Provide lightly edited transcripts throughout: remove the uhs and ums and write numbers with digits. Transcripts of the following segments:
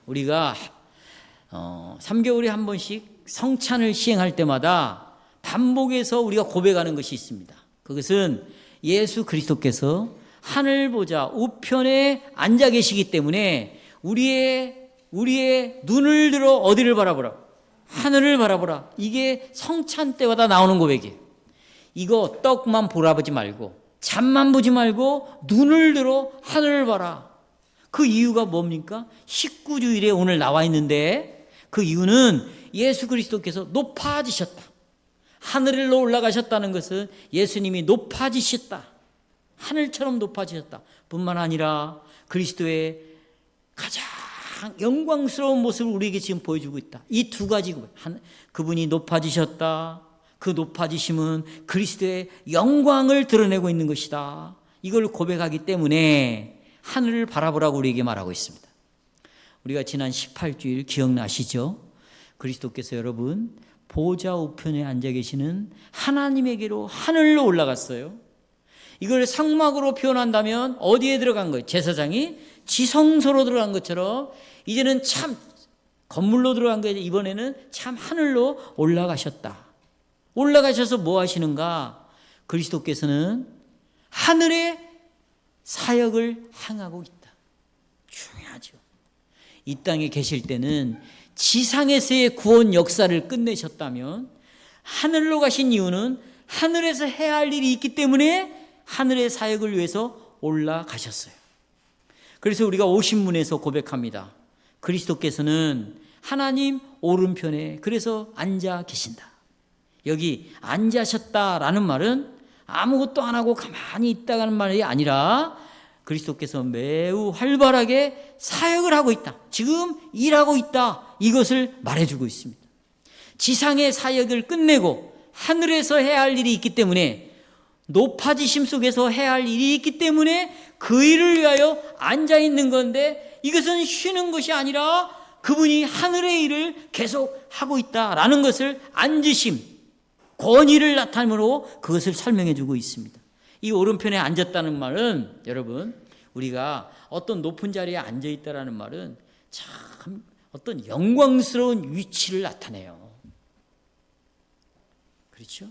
우리가 3개월에 한 번씩 성찬을 시행할 때마다 반복해서 우리가 고백하는 것이 있습니다. 그것은 예수 그리스도께서 하늘 보좌 우편에 앉아 계시기 때문에 우리의 눈을 들어 어디를 바라보라? 하늘을 바라보라. 이게 성찬 때마다 나오는 고백이에요. 이거 떡만 보라보지 말고 잠만 보지 말고 눈을 들어 하늘을 봐라. 그 이유가 뭡니까? 19주일에 오늘 나와 있는데 그 이유는 예수 그리스도께서 높아지셨다. 하늘로 올라가셨다는 것은 예수님이 높아지셨다. 하늘처럼 높아지셨다. 뿐만 아니라 그리스도의 가장 영광스러운 모습을 우리에게 지금 보여주고 있다. 이 두 가지 그분이 높아지셨다. 그 높아지심은 그리스도의 영광을 드러내고 있는 것이다. 이걸 고백하기 때문에 하늘을 바라보라고 우리에게 말하고 있습니다. 우리가 지난 18주일 기억나시죠? 그리스도께서 여러분 보좌 우편에 앉아 계시는 하나님에게로 하늘로 올라갔어요. 이걸 상막으로 표현한다면 어디에 들어간 거예요? 제사장이 지성소로 들어간 것처럼 이제는 참 건물로 들어간 거예요. 이번에는 참 하늘로 올라가셨다. 올라가셔서 뭐 하시는가? 그리스도께서는 하늘의 사역을 행하고 있다. 중요하죠. 이 땅에 계실 때는 지상에서의 구원 역사를 끝내셨다면 하늘로 가신 이유는 하늘에서 해야 할 일이 있기 때문에 하늘의 사역을 위해서 올라가셨어요. 그래서 우리가 오신문에서 고백합니다. 그리스도께서는 하나님 오른편에 그래서 앉아 계신다. 여기 앉으셨다라는 말은 아무것도 안 하고 가만히 있다는 말이 아니라 그리스도께서 매우 활발하게 사역을 하고 있다. 지금 일하고 있다. 이것을 말해주고 있습니다. 지상의 사역을 끝내고 하늘에서 해야 할 일이 있기 때문에 높아지심 속에서 해야 할 일이 있기 때문에 그 일을 위하여 앉아있는 건데 이것은 쉬는 것이 아니라 그분이 하늘의 일을 계속 하고 있다라는 것을 앉으심, 권위를 나타내므로 그것을 설명해 주고 있습니다. 이 오른편에 앉았다는 말은 여러분 우리가 어떤 높은 자리에 앉아있다라는 말은 참 어떤 영광스러운 위치를 나타내요. 그렇죠?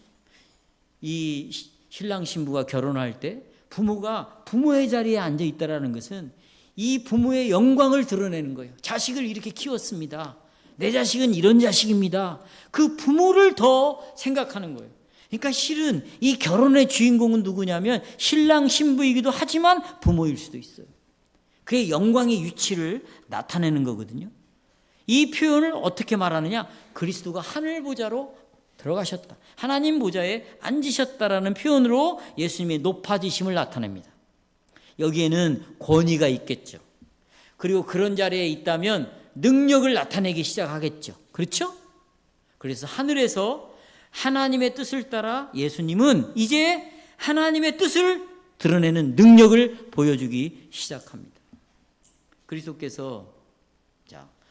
이 신랑 신부가 결혼할 때 부모가 부모의 자리에 앉아있다라는 것은 이 부모의 영광을 드러내는 거예요. 자식을 이렇게 키웠습니다. 내 자식은 이런 자식입니다. 그 부모를 더 생각하는 거예요. 그러니까 실은 이 결혼의 주인공은 누구냐면 신랑 신부이기도 하지만 부모일 수도 있어요. 그의 영광의 위치를 나타내는 거거든요. 이 표현을 어떻게 말하느냐? 그리스도가 하늘 보좌로 들어가셨다. 하나님 보좌에 앉으셨다라는 표현으로 예수님의 높아지심을 나타냅니다. 여기에는 권위가 있겠죠. 그리고 그런 자리에 있다면 능력을 나타내기 시작하겠죠. 그렇죠? 그래서 하늘에서 하나님의 뜻을 따라 예수님은 이제 하나님의 뜻을 드러내는 능력을 보여주기 시작합니다. 그리스도께서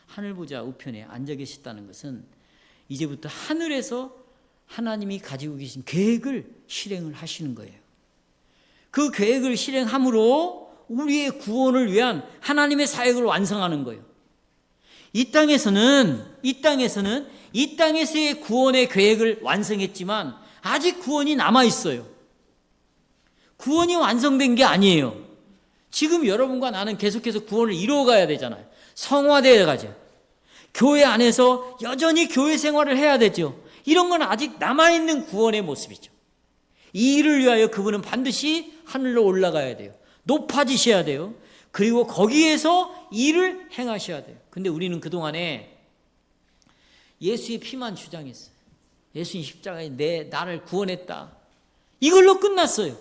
하늘 보좌 우편에 앉아 계셨다는 것은 이제부터 하늘에서 하나님이 가지고 계신 계획을 실행을 하시는 거예요. 그 계획을 실행함으로 우리의 구원을 위한 하나님의 사역을 완성하는 거예요. 이 땅에서는 이 땅에서의 구원의 계획을 완성했지만 아직 구원이 남아 있어요. 구원이 완성된 게 아니에요. 지금 여러분과 나는 계속해서 구원을 이루어가야 되잖아요. 성화되어 가죠. 교회 안에서 여전히 교회 생활을 해야 되죠. 이런 건 아직 남아있는 구원의 모습이죠. 이 일을 위하여 그분은 반드시 하늘로 올라가야 돼요. 높아지셔야 돼요. 그리고 거기에서 일을 행하셔야 돼요. 근데 우리는 그동안에 예수의 피만 주장했어요. 예수님 십자가에 나를 구원했다. 이걸로 끝났어요.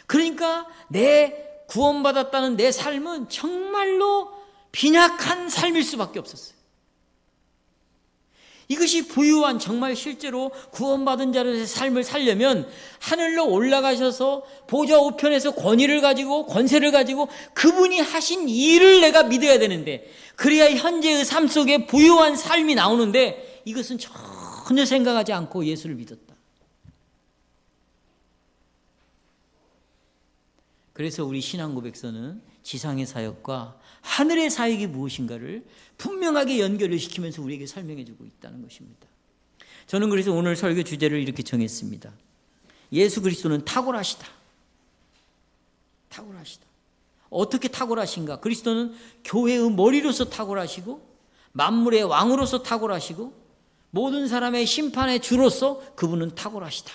그러니까 내 구원받았다는 내 삶은 정말로 빈약한 삶일 수밖에 없었어요. 이것이 부유한 정말 실제로 구원받은 자로서의 삶을 살려면 하늘로 올라가셔서 보좌 우편에서 권위를 가지고 권세를 가지고 그분이 하신 일을 내가 믿어야 되는데 그래야 현재의 삶 속에 부유한 삶이 나오는데 이것은 전혀 생각하지 않고 예수를 믿었다. 그래서 우리 신앙 고백서는 지상의 사역과 하늘의 사역이 무엇인가를 분명하게 연결을 시키면서 우리에게 설명해 주고 있다는 것입니다. 저는 그래서 오늘 설교 주제를 이렇게 정했습니다. 예수 그리스도는 탁월하시다. 탁월하시다. 어떻게 탁월하신가? 그리스도는 교회의 머리로서 탁월하시고 만물의 왕으로서 탁월하시고 모든 사람의 심판의 주로서 그분은 탁월하시다.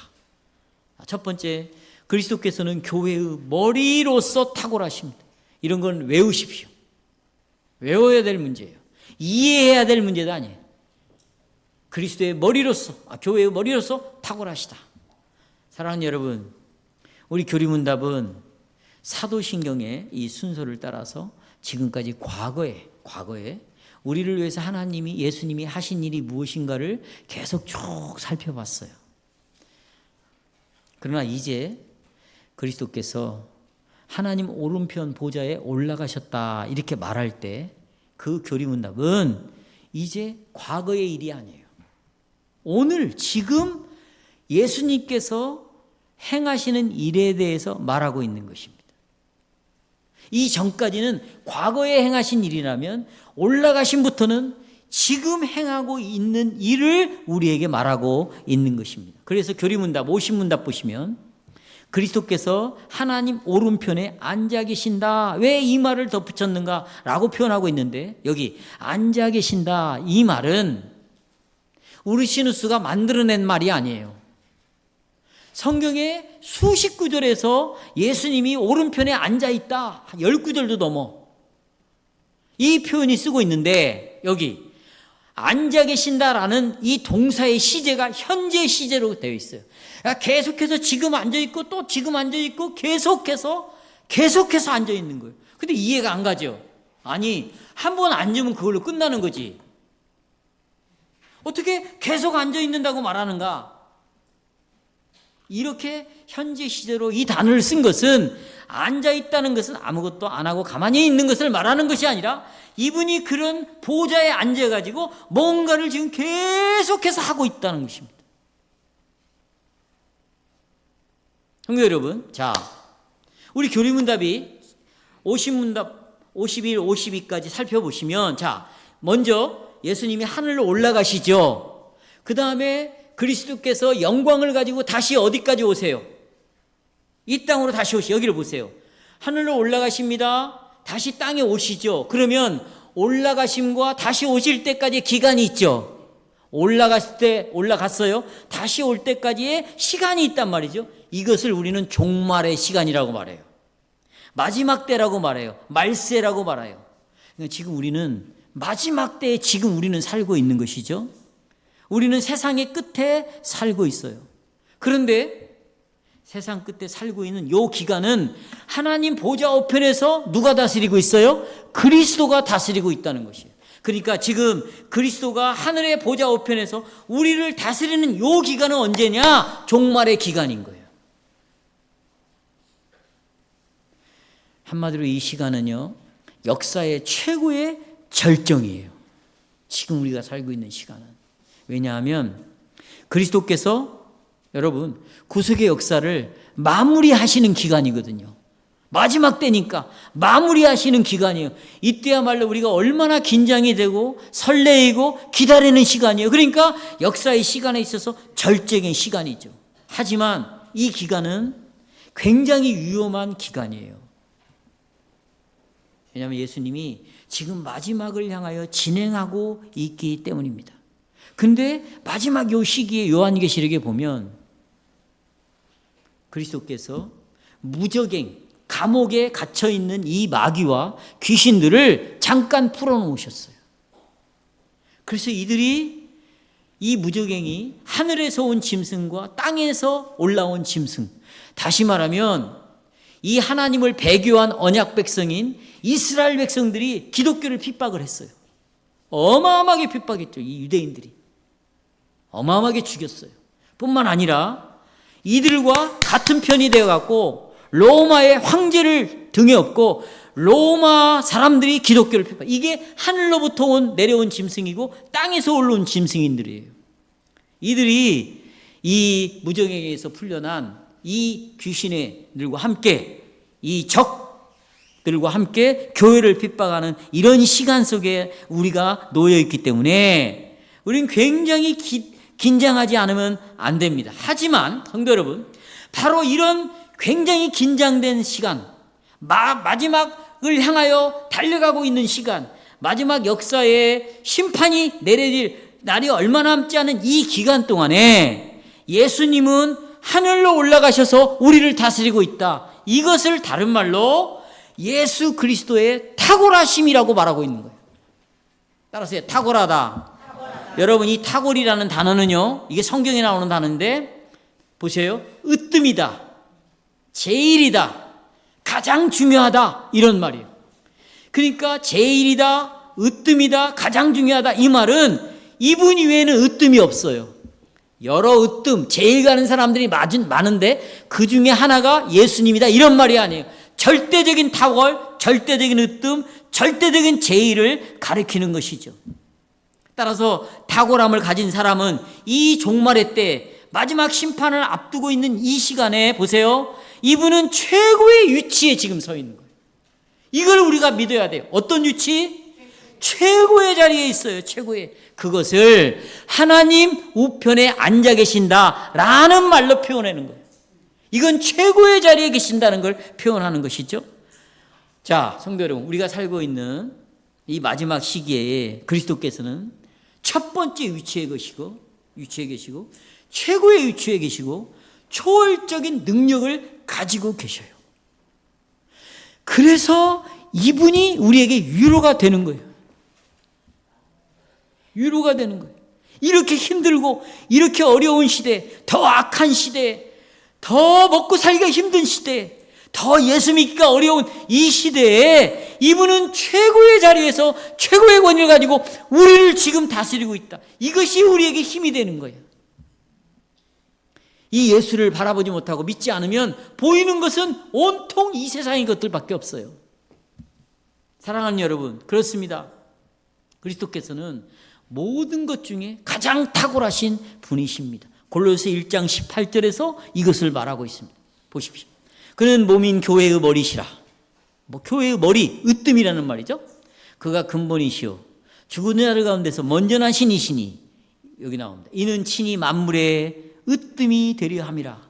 첫 번째, 그리스도께서는 교회의 머리로서 탁월하십니다. 이런 건 외우십시오. 외워야 될 문제예요. 이해해야 될 문제도 아니에요. 그리스도의 머리로서, 교회의 머리로서 탁월하시다. 사랑하는 여러분, 우리 교리문답은 사도신경의 이 순서를 따라서 지금까지 과거에 우리를 위해서 하나님이, 예수님이 하신 일이 무엇인가를 계속 쭉 살펴봤어요. 그러나 이제 그리스도께서 하나님 오른편 보좌에 올라가셨다 이렇게 말할 때 그 교리문답은 이제 과거의 일이 아니에요. 오늘 지금 예수님께서 행하시는 일에 대해서 말하고 있는 것입니다. 이 전까지는 과거에 행하신 일이라면 올라가심부터는 지금 행하고 있는 일을 우리에게 말하고 있는 것입니다. 그래서 교리문답 50문답 보시면 그리스도께서 하나님 오른편에 앉아 계신다. 왜 이 말을 덧붙였는가? 라고 표현하고 있는데 여기 앉아 계신다. 이 말은 우르시누스가 만들어낸 말이 아니에요. 성경의 수십 구절에서 예수님이 오른편에 앉아 있다. 10구절도 넘어. 이 표현이 쓰고 있는데 여기 앉아 계신다라는 이 동사의 시제가 현재 시제로 되어 있어요. 계속해서 지금 앉아있고 또 지금 앉아있고 계속해서 앉아있는 거예요. 근데 이해가 안 가죠. 아니, 한 번 앉으면 그걸로 끝나는 거지. 어떻게 계속 앉아있는다고 말하는가? 이렇게 현재 시제로 이 단어를 쓴 것은 앉아있다는 것은 아무것도 안 하고 가만히 있는 것을 말하는 것이 아니라 이분이 그런 보좌에 앉아가지고 뭔가를 지금 계속해서 하고 있다는 것입니다. 형제 여러분, 자, 우리 교리문답이 50문답 51, 52까지 살펴보시면, 자, 먼저 예수님이 하늘로 올라가시죠. 그 다음에 그리스도께서 영광을 가지고 다시 어디까지 오세요? 이 땅으로 다시 오시죠. 여기를 보세요. 하늘로 올라가십니다. 다시 땅에 오시죠. 그러면 올라가심과 다시 오실 때까지 기간이 있죠. 올라갔을 때 올라갔어요. 다시 올 때까지의 시간이 있단 말이죠. 이것을 우리는 종말의 시간이라고 말해요. 마지막 때라고 말해요. 말세라고 말해요. 그러니까 지금 우리는 마지막 때에 지금 우리는 살고 있는 것이죠. 우리는 세상의 끝에 살고 있어요. 그런데 세상 끝에 살고 있는 이 기간은 하나님 보좌 우편에서 누가 다스리고 있어요? 그리스도가 다스리고 있다는 것이에요. 그러니까 지금 그리스도가 하늘의 보좌 우편에서 우리를 다스리는 이 기간은 언제냐? 종말의 기간인 거예요. 한마디로 이 시간은요, 역사의 최고의 절정이에요. 지금 우리가 살고 있는 시간은. 왜냐하면 그리스도께서 여러분 구속의 역사를 마무리하시는 기간이거든요. 마지막 때니까 마무리하시는 기간이에요. 이때야말로 우리가 얼마나 긴장이 되고 설레이고 기다리는 시간이에요. 그러니까 역사의 시간에 있어서 절정의 시간이죠. 하지만 이 기간은 굉장히 위험한 기간이에요. 왜냐하면 예수님이 지금 마지막을 향하여 진행하고 있기 때문입니다. 근데 마지막 요 시기에 요한계시록에 보면 그리스도께서 무적행, 감옥에 갇혀있는 이 마귀와 귀신들을 잠깐 풀어놓으셨어요. 그래서 이들이 이 무적행이 하늘에서 온 짐승과 땅에서 올라온 짐승, 다시 말하면 이 하나님을 배교한 언약 백성인 이스라엘 백성들이 기독교를 핍박을 했어요. 어마어마하게 핍박했죠. 이 유대인들이 어마어마하게 죽였어요. 뿐만 아니라 이들과 같은 편이 되어갖고 로마의 황제를 등에 업고 로마 사람들이 기독교를 핍박. 이게 하늘로부터 내려온 짐승이고 땅에서 올라온 짐승인들이에요. 이들이 이 무정행에서 풀려난 이 귀신들과 함께 이 적 들과 함께 교회를 핍박하는 이런 시간 속에 우리가 놓여 있기 때문에 우리는 굉장히 긴장하지 않으면 안 됩니다. 하지만 성도 여러분, 바로 이런 굉장히 긴장된 시간, 마지막을 향하여 달려가고 있는 시간, 마지막 역사에 심판이 내려질 날이 얼마 남지 않은 이 기간 동안에 예수님은 하늘로 올라가셔서 우리를 다스리고 있다. 이것을 다른 말로 예수 그리스도의 탁월하심이라고 말하고 있는 거예요. 따라서 탁월하다. 여러분, 이 탁월이라는 단어는요, 이게 성경에 나오는 단어인데 보세요. 으뜸이다, 제일이다, 가장 중요하다, 이런 말이에요. 그러니까 제일이다, 으뜸이다, 가장 중요하다, 이 말은 이분 이외에는 으뜸이 없어요. 여러 으뜸, 제일 가는 사람들이 많은데 그 중에 하나가 예수님이다, 이런 말이 아니에요. 절대적인 탁월, 절대적인 으뜸, 절대적인 제일을 가리키는 것이죠. 따라서 탁월함을 가진 사람은 이 종말의 때 마지막 심판을 앞두고 있는 이 시간에 보세요. 이분은 최고의 위치에 지금 서 있는 거예요. 이걸 우리가 믿어야 돼요. 어떤 위치? 최고의 자리에 있어요. 최고의. 그것을 하나님 우편에 앉아 계신다라는 말로 표현하는 거예요. 이건 최고의 자리에 계신다는 걸 표현하는 것이죠. 자, 성도 여러분, 우리가 살고 있는 이 마지막 시기에 그리스도께서는 첫 번째 위치에 계시고 최고의 위치에 계시고 초월적인 능력을 가지고 계셔요. 그래서 이분이 우리에게 위로가 되는 거예요. 위로가 되는 거예요. 이렇게 힘들고 이렇게 어려운 시대, 더 악한 시대, 더 먹고 살기가 힘든 시대, 더 예수 믿기가 어려운 이 시대에 이분은 최고의 자리에서 최고의 권위를 가지고 우리를 지금 다스리고 있다. 이것이 우리에게 힘이 되는 거예요. 이 예수를 바라보지 못하고 믿지 않으면 보이는 것은 온통 이 세상의 것들밖에 없어요. 사랑하는 여러분, 그렇습니다. 그리스도께서는 모든 것 중에 가장 탁월하신 분이십니다. 골로새 1장 18절에서 이것을 말하고 있습니다. 보십시오. 그는 몸인 교회의 머리시라. 교회의 머리, 으뜸이라는 말이죠. 그가 근본이시오 죽은 자들 가운데서 먼저 난 신이시니, 여기 나옵니다. 이는 친히 만물의 으뜸이 되려 함이라.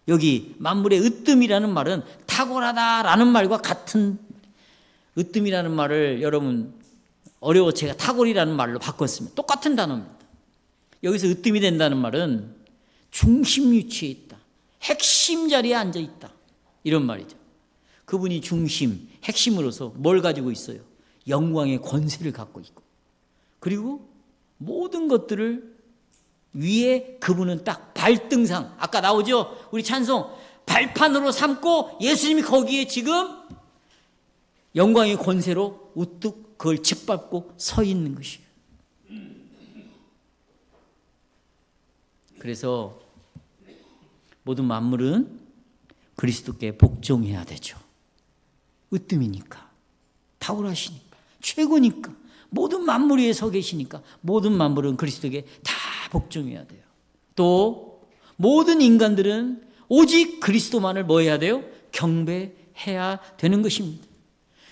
여기 만물의 으뜸이라는 말은 탁월하다라는 말과 같은, 으뜸이라는 말을 여러분 어려워 제가 탁월이라는 말로 바꿨습니다. 똑같은 단어입니다. 여기서 으뜸이 된다는 말은 중심 위치에 있다, 핵심 자리에 앉아 있다, 이런 말이죠. 그분이 중심, 핵심으로서 뭘 가지고 있어요? 영광의 권세를 갖고 있고, 그리고 모든 것들을 위에 그분은 딱 발등상, 아까 나오죠? 우리 찬송, 발판으로 삼고 예수님이 거기에 지금 영광의 권세로 우뚝 그걸 짓밟고 서 있는 것이에요. 그래서 모든 만물은 그리스도께 복종해야 되죠. 으뜸이니까, 탁월하시니까, 최고니까, 모든 만물 위에 서 계시니까 모든 만물은 그리스도께 다 복종해야 돼요. 또 모든 인간들은 오직 그리스도만을 뭐 해야 돼요? 경배해야 되는 것입니다.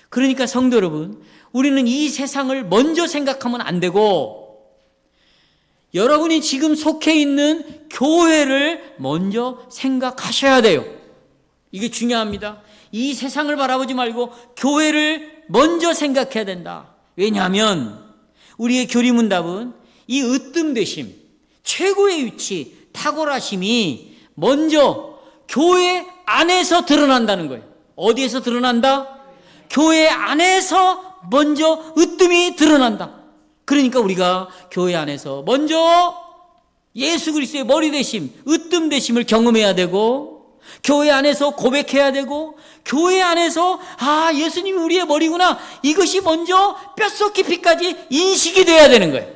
그러니까 성도 여러분, 우리는 이 세상을 먼저 생각하면 안 되고 여러분이 지금 속해 있는 교회를 먼저 생각하셔야 돼요. 이게 중요합니다. 이 세상을 바라보지 말고 교회를 먼저 생각해야 된다. 왜냐하면 우리의 교리문답은 이 으뜸되심, 최고의 위치, 탁월하심이 먼저 교회 안에서 드러난다는 거예요. 어디에서 드러난다? 교회 안에서 먼저 으뜸이 드러난다. 그러니까 우리가 교회 안에서 먼저 예수 그리스도의 머리 되심, 으뜸 되심을 경험해야 되고, 교회 안에서 고백해야 되고, 교회 안에서 예수님이 우리의 머리구나, 이것이 먼저 뼛속 깊이까지 인식이 돼야 되는 거예요.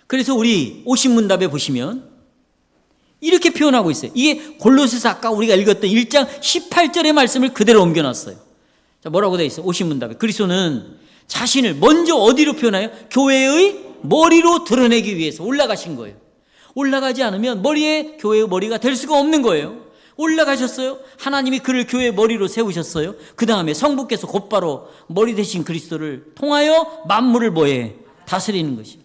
그래서 우리 오신문답에 보시면 이렇게 표현하고 있어요. 이게 골로새서 아까 우리가 읽었던 1장 18절의 말씀을 그대로 옮겨놨어요. 자, 뭐라고 되어 있어요? 오신문답에 그리스도는 자신을 먼저 어디로 표현해요? 교회의 머리로 드러내기 위해서 올라가신 거예요. 올라가지 않으면 교회의 머리가 될 수가 없는 거예요. 올라가셨어요. 하나님이 그를 교회의 머리로 세우셨어요. 그 다음에 성부께서 곧바로 머리 되신 그리스도를 통하여 만물을 뭐해? 다스리는 것이에요.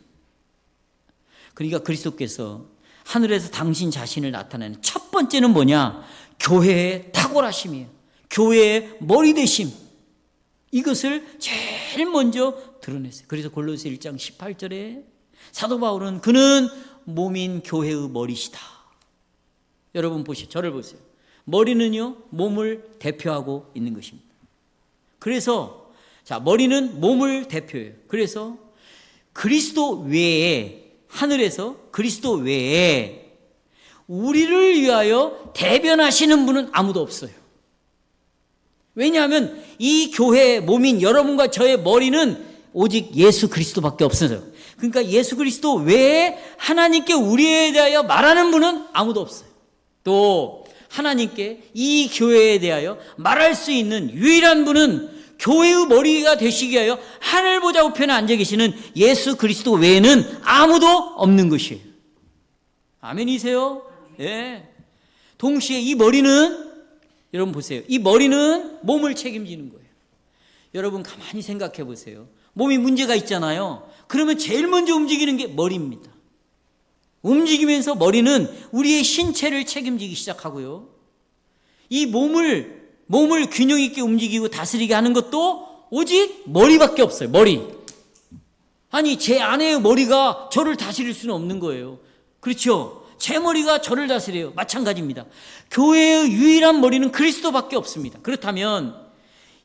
그러니까 그리스도께서 하늘에서 당신 자신을 나타내는 첫 번째는 뭐냐? 교회의 탁월하심이에요. 교회의 머리 되심. 이것을 제일 먼저 드러냈어요. 그래서 골로새 1장 18절에 사도 바울은 그는 몸인 교회의 머리시다. 여러분 보시죠. 저를 보세요. 머리는요, 몸을 대표하고 있는 것입니다. 그래서 머리는 몸을 대표해요. 그래서 그리스도 외에, 하늘에서 그리스도 외에 우리를 위하여 대변하시는 분은 아무도 없어요. 왜냐하면 이 교회의 몸인 여러분과 저의 머리는 오직 예수 그리스도밖에 없어요. 그러니까 예수 그리스도 외에 하나님께 우리에 대하여 말하는 분은 아무도 없어요. 또 하나님께 이 교회에 대하여 말할 수 있는 유일한 분은 교회의 머리가 되시기 위하여 하늘 보좌 우편에 앉아 계시는 예수 그리스도 외에는 아무도 없는 것이에요. 아멘이세요? 예. 동시에 이 머리는, 여러분 보세요. 이 머리는 몸을 책임지는 거예요. 여러분 가만히 생각해 보세요. 몸이 문제가 있잖아요. 그러면 제일 먼저 움직이는 게 머리입니다. 움직이면서 머리는 우리의 신체를 책임지기 시작하고요. 이 몸을 균형 있게 움직이고 다스리게 하는 것도 오직 머리밖에 없어요. 머리. 아니, 제 아내의 머리가 저를 다스릴 수는 없는 거예요. 그렇죠? 제 머리가 저를 다스려요. 마찬가지입니다. 교회의 유일한 머리는 그리스도밖에 없습니다. 그렇다면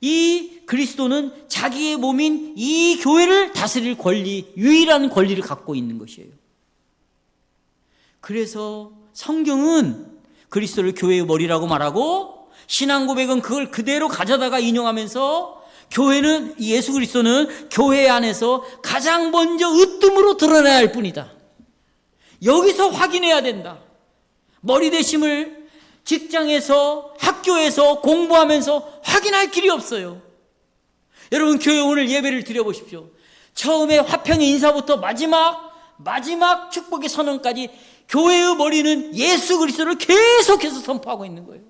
이 그리스도는 자기의 몸인 이 교회를 다스릴 권리, 유일한 권리를 갖고 있는 것이에요. 그래서 성경은 그리스도를 교회의 머리라고 말하고 신앙 고백은 그걸 그대로 가져다가 인용하면서 교회는, 예수 그리스도는 교회 안에서 가장 먼저 으뜸으로 드러나야 할 뿐이다. 여기서 확인해야 된다. 머리 되심을 직장에서, 학교에서, 공부하면서 확인할 길이 없어요. 여러분 교회 오늘 예배를 드려보십시오. 처음에 화평의 인사부터 마지막 축복의 선언까지 교회의 머리는 예수 그리스도를 계속해서 선포하고 있는 거예요.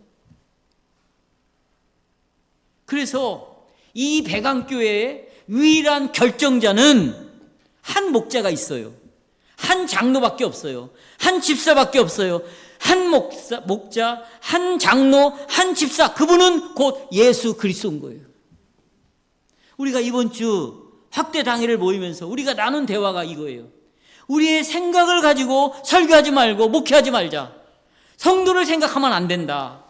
그래서 이 배강교회의 유일한 결정자는 한 목자가 있어요. 한 장로밖에 없어요. 한 집사밖에 없어요. 한 목자, 한 장로, 한 집사, 그분은 곧 예수 그리스도인 거예요. 우리가 이번 주 확대 당일을 모이면서 우리가 나눈 대화가 이거예요. 우리의 생각을 가지고 설교하지 말고 목회하지 말자. 성도를 생각하면 안 된다.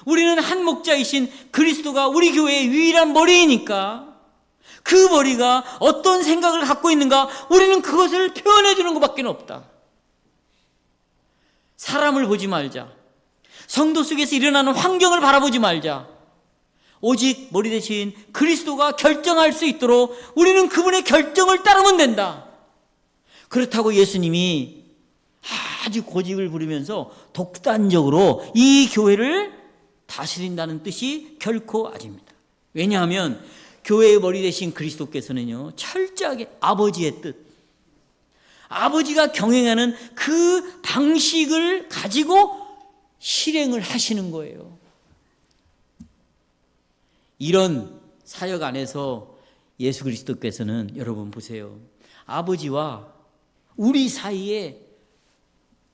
우리는 한 목자이신 그리스도가 우리 교회의 유일한 머리이니까 그 머리가 어떤 생각을 갖고 있는가 우리는 그것을 표현해 주는 것밖에 없다. 사람을 보지 말자. 성도 속에서 일어나는 환경을 바라보지 말자. 오직 머리 대신 그리스도가 결정할 수 있도록 우리는 그분의 결정을 따르면 된다. 그렇다고 예수님이 아주 고집을 부리면서 독단적으로 이 교회를 다스린다는 뜻이 결코 아닙니다. 왜냐하면 교회의 머리 대신 그리스도께서는요, 철저하게 아버지의 뜻, 아버지가 경영하는 그 방식을 가지고 실행을 하시는 거예요. 이런 사역 안에서 예수 그리스도께서는, 여러분 보세요, 아버지와 우리 사이에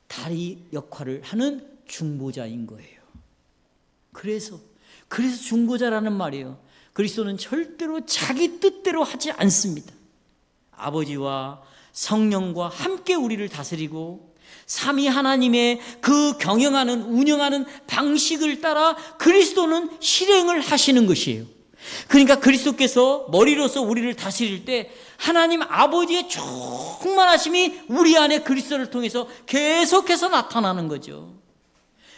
다리 역할을 하는 중보자인 거예요. 그래서 중보자라는 말이에요. 그리스도는 절대로 자기 뜻대로 하지 않습니다. 아버지와 성령과 함께 우리를 다스리고 삼위 하나님의 그 경영하는, 운영하는 방식을 따라 그리스도는 실행을 하시는 것이에요. 그러니까 그리스도께서 머리로서 우리를 다스릴 때 하나님 아버지의 충만하심이 우리 안에 그리스도를 통해서 계속해서 나타나는 거죠.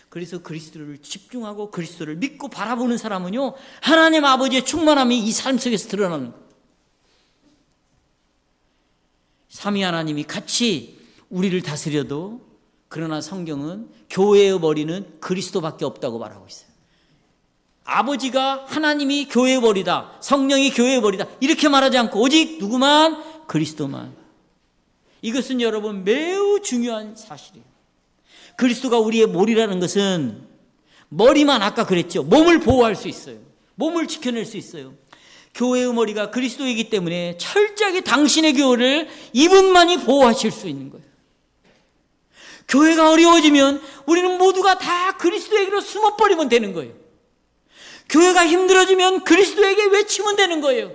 그래서 그리스도를 집중하고 그리스도를 믿고 바라보는 사람은요, 하나님 아버지의 충만함이 이 삶 속에서 드러나는 거예요. 삼위 하나님이 같이 우리를 다스려도, 그러나 성경은 교회의 머리는 그리스도밖에 없다고 말하고 있어요. 아버지가, 하나님이 교회의 머리다, 성령이 교회의 머리다, 이렇게 말하지 않고 오직 누구만? 그리스도만. 이것은 여러분 매우 중요한 사실이에요. 그리스도가 우리의 머리라는 것은 머리만 아까 그랬죠. 몸을 보호할 수 있어요. 몸을 지켜낼 수 있어요. 교회의 머리가 그리스도이기 때문에 철저하게 당신의 교회를 이분만이 보호하실 수 있는 거예요. 교회가 어려워지면 우리는 모두가 다 그리스도에게로 숨어버리면 되는 거예요. 교회가 힘들어지면 그리스도에게 외치면 되는 거예요.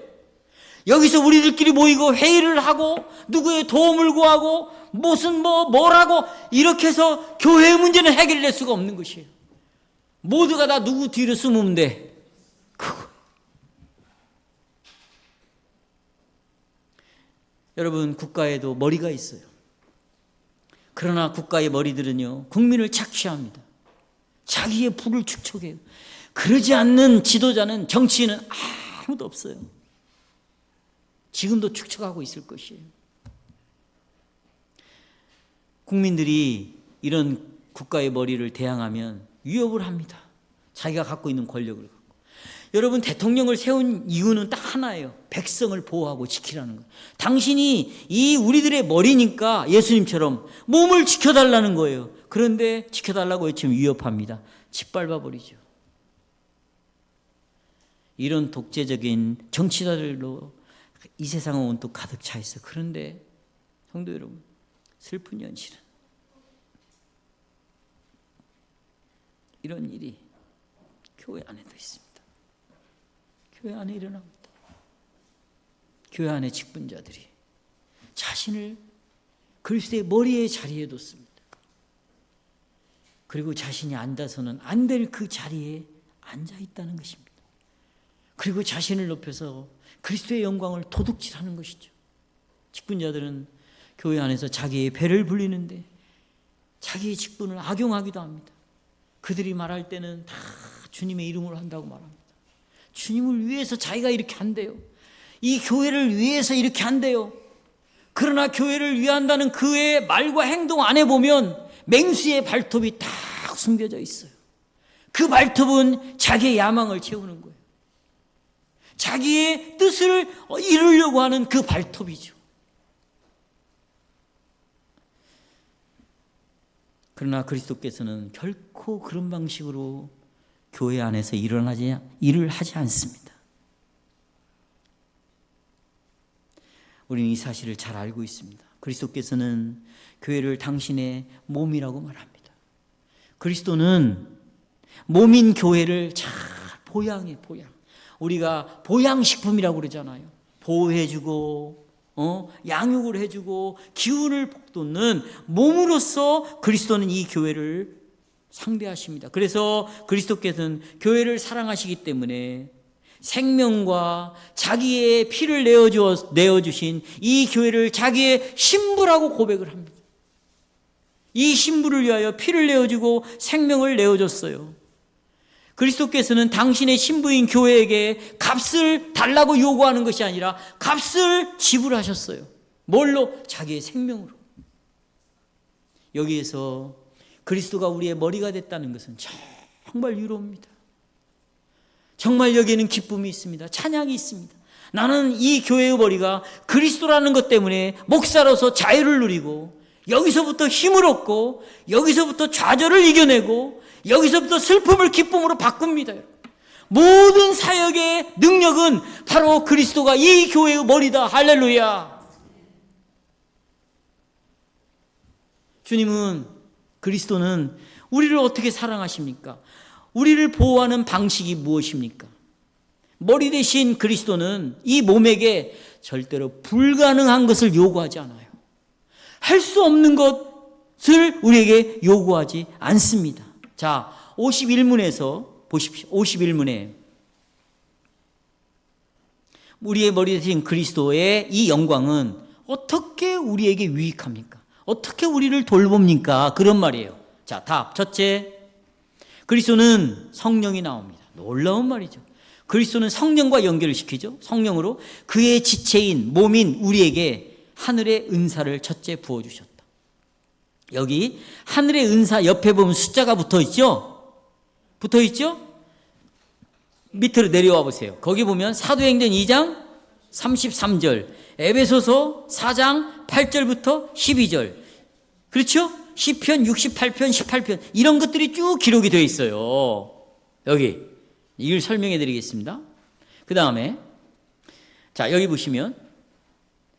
여기서 우리들끼리 모이고 회의를 하고 누구의 도움을 구하고 무슨 뭐라고 이렇게 해서 교회의 문제는 해결될 수가 없는 것이에요. 모두가 다 누구 뒤로 숨으면 돼. 그거. 여러분, 국가에도 머리가 있어요. 그러나 국가의 머리들은요, 국민을 착취합니다. 자기의 부를 축적해요. 그러지 않는 지도자는, 정치인은 아무도 없어요. 지금도 축적하고 있을 것이에요. 국민들이 이런 국가의 머리를 대항하면 위협을 합니다. 자기가 갖고 있는 권력을 갖고. 여러분, 대통령을 세운 이유는 딱 하나예요. 백성을 보호하고 지키라는 거예요. 당신이 이 우리들의 머리니까 예수님처럼 몸을 지켜달라는 거예요. 그런데 지켜달라고 외치면 위협합니다. 짓밟아 버리죠. 이런 독재적인 정치자들로 이 세상은 온통 가득 차 있어요. 그런데 성도 여러분, 슬픈 현실은 이런 일이 교회 안에도 있습니다. 교회 안에 일어납니다. 교회 안에 직분자들이 자신을 그리스도의 머리에 자리에 뒀습니다. 그리고 자신이 앉아서는 안 될 그 자리에 앉아 있다는 것입니다. 그리고 자신을 높여서 그리스도의 영광을 도둑질하는 것이죠. 직분자들은 교회 안에서 자기의 배를 불리는데 자기의 직분을 악용하기도 합니다. 그들이 말할 때는 다 주님의 이름으로 한다고 말합니다. 주님을 위해서 자기가 이렇게 한대요. 이 교회를 위해서 이렇게 한대요. 그러나 교회를 위한다는 그의 말과 행동 안에 보면 맹수의 발톱이 딱 숨겨져 있어요. 그 발톱은 자기의 야망을 채우는 거예요. 자기의 뜻을 이루려고 하는 그 발톱이죠. 그러나 그리스도께서는 결코 그런 방식으로 교회 안에서 일을 하지 않습니다. 우리는 이 사실을 잘 알고 있습니다. 그리스도께서는 교회를 당신의 몸이라고 말합니다. 그리스도는 몸인 교회를 잘 보양해. 우리가 보양식품이라고 그러잖아요. 보호해주고 양육을 해주고 기운을 북돋는 몸으로서 그리스도는 이 교회를 상대하십니다. 그래서 그리스도께서는 교회를 사랑하시기 때문에 생명과 자기의 피를 내어주신 이 교회를 자기의 신부라고 고백을 합니다. 이 신부를 위하여 피를 내어주고 생명을 내어줬어요. 그리스도께서는 당신의 신부인 교회에게 값을 달라고 요구하는 것이 아니라 값을 지불하셨어요. 뭘로? 자기의 생명으로. 여기에서 그리스도가 우리의 머리가 됐다는 것은 정말 위로입니다. 정말 여기에는 기쁨이 있습니다. 찬양이 있습니다. 나는 이 교회의 머리가 그리스도라는 것 때문에 목사로서 자유를 누리고 여기서부터 힘을 얻고 여기서부터 좌절을 이겨내고 여기서부터 슬픔을 기쁨으로 바꿉니다. 모든 사역의 능력은 바로 그리스도가 이 교회의 머리다. 할렐루야. 주님은, 그리스도는 우리를 어떻게 사랑하십니까? 우리를 보호하는 방식이 무엇입니까? 머리 대신 그리스도는 이 몸에게 절대로 불가능한 것을 요구하지 않아요. 할 수 없는 것을 우리에게 요구하지 않습니다. 자, 51문에서 보십시오. 51문에 우리의 머리 대신 그리스도의 이 영광은 어떻게 우리에게 유익합니까? 어떻게 우리를 돌봅니까? 그런 말이에요. 자, 답. 첫째, 그리스도는 성령이 나옵니다. 놀라운 말이죠. 그리스도는 성령과 연결을 시키죠. 성령으로 그의 지체인 몸인 우리에게 하늘의 은사를 첫째 부어주셨다. 여기 하늘의 은사 옆에 보면 숫자가 붙어있죠? 붙어있죠? 밑으로 내려와 보세요. 거기 보면 사도행전 2장 33절, 에베소서 4장 8절부터 12절. 그렇죠? 시편 68편, 18편 이런 것들이 쭉 기록이 되어 있어요. 여기 이걸 설명해 드리겠습니다. 그 다음에 자, 여기 보시면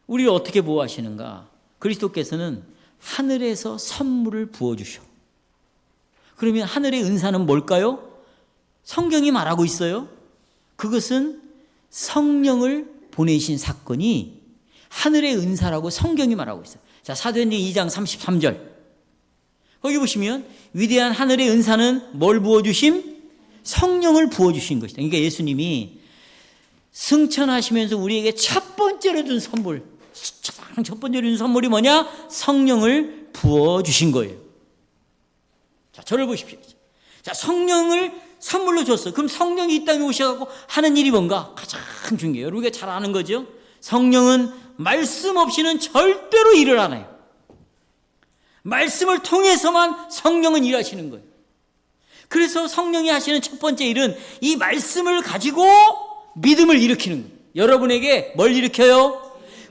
우리를 어떻게 보호하시는가? 그리스도께서는 하늘에서 선물을 부어주셔. 그러면 하늘의 은사는 뭘까요? 성경이 말하고 있어요. 그것은 성령을 보내신 사건이 하늘의 은사라고 성경이 말하고 있어요. 자, 사도행전 2장 33절. 거기 보시면 위대한 하늘의 은사는 뭘 부어주심? 성령을 부어주신 것이다. 그러니까 예수님이 승천하시면서 우리에게 첫 번째로 준 선물, 첫 번째로 준 선물이 뭐냐? 성령을 부어주신 거예요. 자, 저를 보십시오. 자, 성령을 선물로 줬어. 그럼 성령이 이 땅에 오셔서 하는 일이 뭔가? 가장 중요해요. 우리가 잘 아는 거죠. 성령은 말씀 없이는 절대로 일을 안 해요. 말씀을 통해서만 성령은 일하시는 거예요. 그래서 성령이 하시는 첫 번째 일은 이 말씀을 가지고 믿음을 일으키는 거예요. 여러분에게 뭘 일으켜요?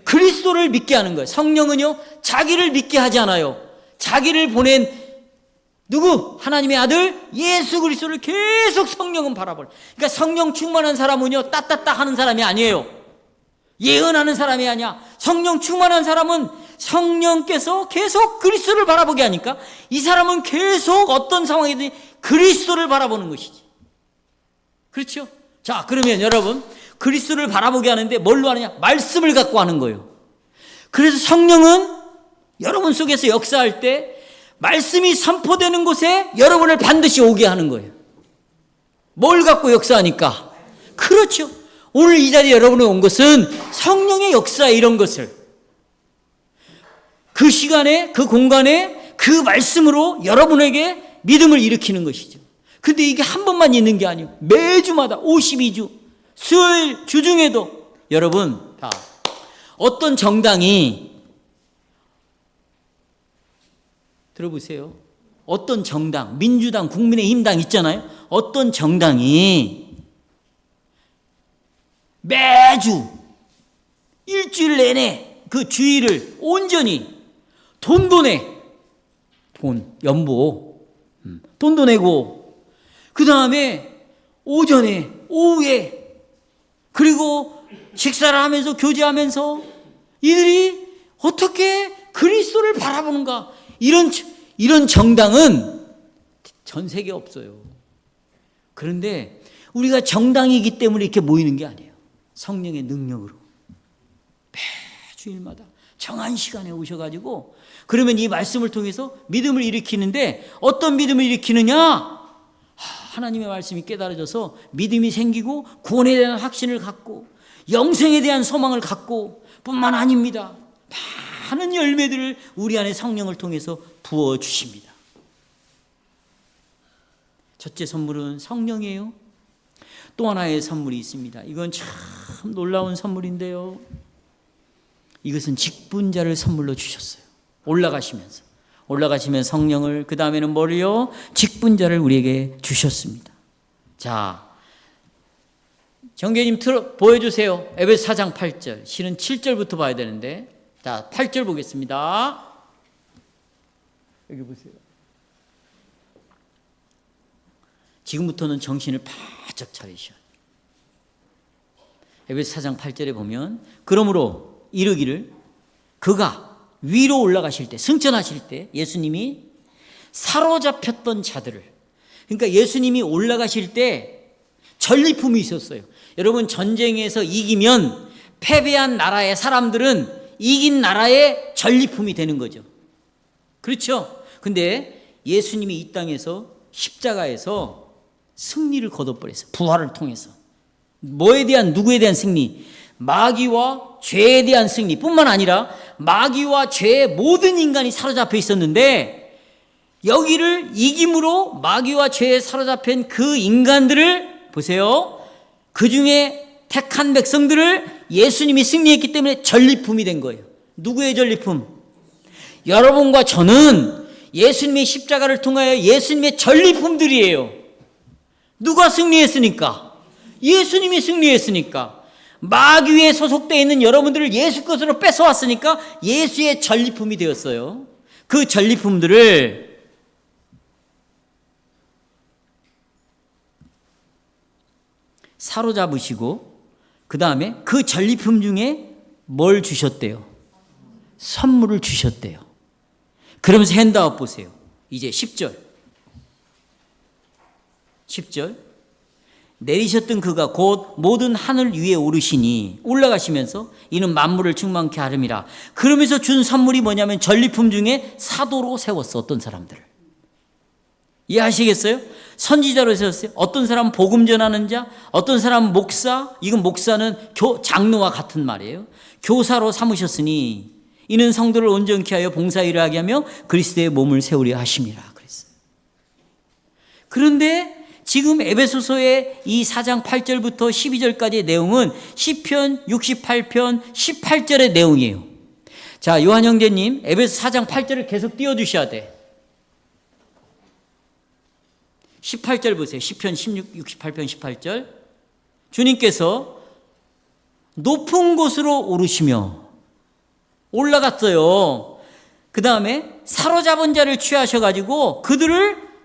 그리스도를 믿게 하는 거예요. 성령은요, 자기를 믿게 하지 않아요. 자기를 보낸 누구? 하나님의 아들 예수 그리스도를 계속 성령은 바라보는. 그러니까 성령 충만한 사람은요, 따따따 하는 사람이 아니에요. 예언하는 사람이 아니야. 성령 충만한 사람은 성령께서 계속 그리스도를 바라보게 하니까 이 사람은 계속 어떤 상황이든 그리스도를 바라보는 것이지. 그렇죠? 자, 그러면 여러분, 그리스도를 바라보게 하는데 뭘로 하느냐? 말씀을 갖고 하는 거예요. 그래서 성령은 여러분 속에서 역사할 때 말씀이 선포되는 곳에 여러분을 반드시 오게 하는 거예요. 뭘 갖고 역사하니까? 그렇죠. 오늘 이 자리에 여러분이 온 것은 성령의 역사에 이런 것을 그 시간에, 그 공간에, 그 말씀으로 여러분에게 믿음을 일으키는 것이죠. 근데 이게 한 번만 있는 게 아니에요. 매주마다 52주, 수요일, 주중에도 여러분 다 어떤 정당이 들어보세요. 어떤 정당, 민주당, 국민의힘당 있잖아요. 어떤 정당이 매주 일주일 내내 그 주일을 온전히 돈도 내. 돈, 연보. 돈도 내고 그 다음에 오전에, 오후에 그리고 식사를 하면서 교제하면서 이들이 어떻게 그리스도를 바라보는가? 이런 정당은 전 세계에 없어요. 그런데 우리가 정당이기 때문에 이렇게 모이는 게 아니에요. 성령의 능력으로 매주일마다 정한 시간에 오셔가지고 그러면 이 말씀을 통해서 믿음을 일으키는데 어떤 믿음을 일으키느냐? 하나님의 말씀이 깨달아져서 믿음이 생기고 구원에 대한 확신을 갖고 영생에 대한 소망을 갖고 뿐만 아닙니다. 많은 열매들을 우리 안에 성령을 통해서 부어주십니다. 첫째 선물은 성령이에요. 또 하나의 선물이 있습니다. 이건 참 놀라운 선물인데요. 이것은 직분자를 선물로 주셨어요. 올라가시면 성령을, 그 다음에는 뭐를요? 직분자를 우리에게 주셨습니다. 자, 정계님 보여주세요. 에베소 4장 8절. 실은 7절부터 봐야 되는데, 자, 8절 보겠습니다. 여기 보세요. 지금부터는 정신을 바짝 차리셔야 돼요. 에베소 4장 8절에 보면 그러므로 이르기를 그가 위로 올라가실 때, 승천하실 때 예수님이 사로잡혔던 자들을, 그러니까 예수님이 올라가실 때 전리품이 있었어요. 여러분, 전쟁에서 이기면 패배한 나라의 사람들은 이긴 나라의 전리품이 되는 거죠. 그렇죠? 근데 예수님이 이 땅에서 십자가에서 승리를 거둬버렸어요. 부활을 통해서. 뭐에 대한, 누구에 대한 승리? 마귀와 죄에 대한 승리 뿐만 아니라 마귀와 죄의 모든 인간이 사로잡혀 있었는데 여기를 이김으로 마귀와 죄에 사로잡힌 그 인간들을 보세요. 그 중에 택한 백성들을 예수님이 승리했기 때문에 전리품이 된 거예요. 누구의 전리품? 여러분과 저는 예수님의 십자가를 통하여 예수님의 전리품들이에요. 누가 승리했으니까? 예수님이 승리했으니까. 마귀에 소속되어 있는 여러분들을 예수 것으로 뺏어왔으니까 예수의 전리품이 되었어요. 그 전리품들을 사로잡으시고 그 다음에 그 전리품 중에 뭘 주셨대요? 선물을 주셨대요. 그러면서 핸드아웃 보세요. 이제 10절. 내리셨던 그가 곧 모든 하늘 위에 오르시니 올라가시면서 이는 만물을 충만케 하름이라. 그러면서 준 선물이 뭐냐면 전리품 중에 사도로 세웠어. 어떤 사람들을. 이해하시겠어요? 선지자로 세웠어요. 어떤 사람은 복음 전하는 자, 어떤 사람은 목사, 이건 목사는 장로와 같은 말이에요. 교사로 삼으셨으니 이는 성도를 온전케 하여 봉사일을 하게 하며 그리스도의 몸을 세우려 하심이라 그랬어요. 그런데 지금 에베소서의 이 4장 8절부터 12절까지의 내용은 시편 68편 18절의 내용이에요. 자, 요한 형제님, 에베소 4장 8절을 계속 띄워주셔야 돼. 18절 보세요. 시편 68편 18절. 주님께서 높은 곳으로 오르시며 올라갔어요. 그 다음에 사로잡은 자를 취하셔가지고